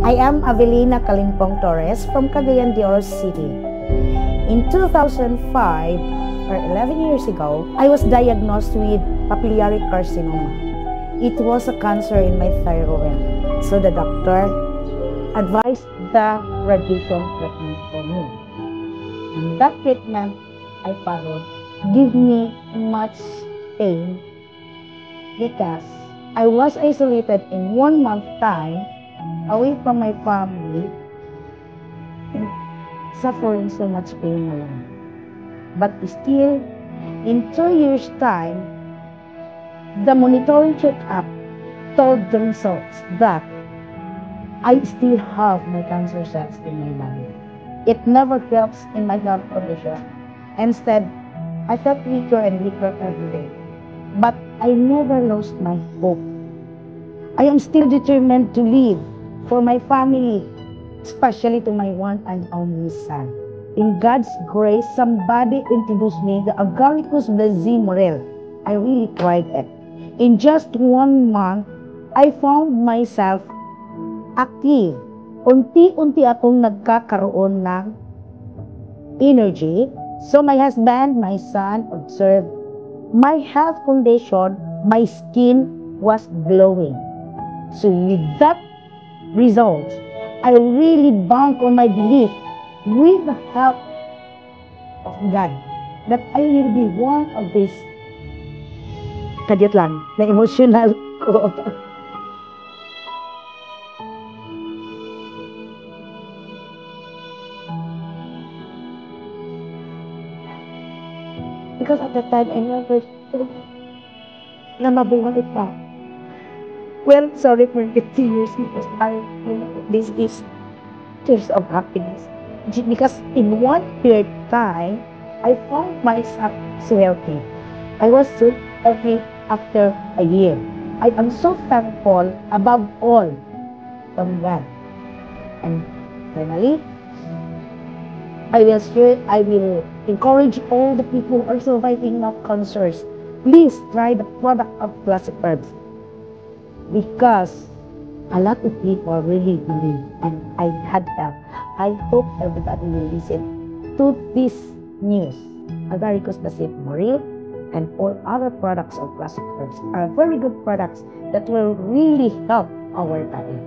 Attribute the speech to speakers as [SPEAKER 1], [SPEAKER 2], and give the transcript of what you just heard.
[SPEAKER 1] I am Avelina Kalimpong Torres from Cagayan de Oro City. In 2005, or 11 years ago, I was diagnosed with papillary carcinoma. It was a cancer in my thyroid. So the doctor advised the radiation treatment for me. And that treatment I followed gave me much pain because I was isolated in 1 month time away from my family and suffering so much pain alone. But still, in 2 years' time, the monitoring check-up told the results that I still have my cancer cells in my body. It never helps in my health condition. Instead, I felt weaker and weaker every day. But I never lost my hope. I am still determined to live for my family, especially to my one and only son. In God's grace, somebody introduced me the Agaricus Blazimorel. I really tried it. In just 1 month, I found myself active. Unti-unti akong nagkakaroon ng energy. So my husband, my son observed my health condition, my skin was glowing. So with that result, I really bank on my belief with the help of God that I will be one of these kadyat lang na emotional ko. Because at the time, I never thought na mabuhay pa. Well, sorry for 50 years because this is tears of happiness. Because in 1 period of time, I found myself so healthy. I was so healthy after a year. I am so thankful above all from God. And finally, I will encourage all the people who are surviving of cancers. Please try the product of Classic Herbs. Because a lot of people really believe and I had help. I hope everybody will listen to this news. Agaricus Blazimorel and all other products of Classic Herbs are very good products that will really help our body.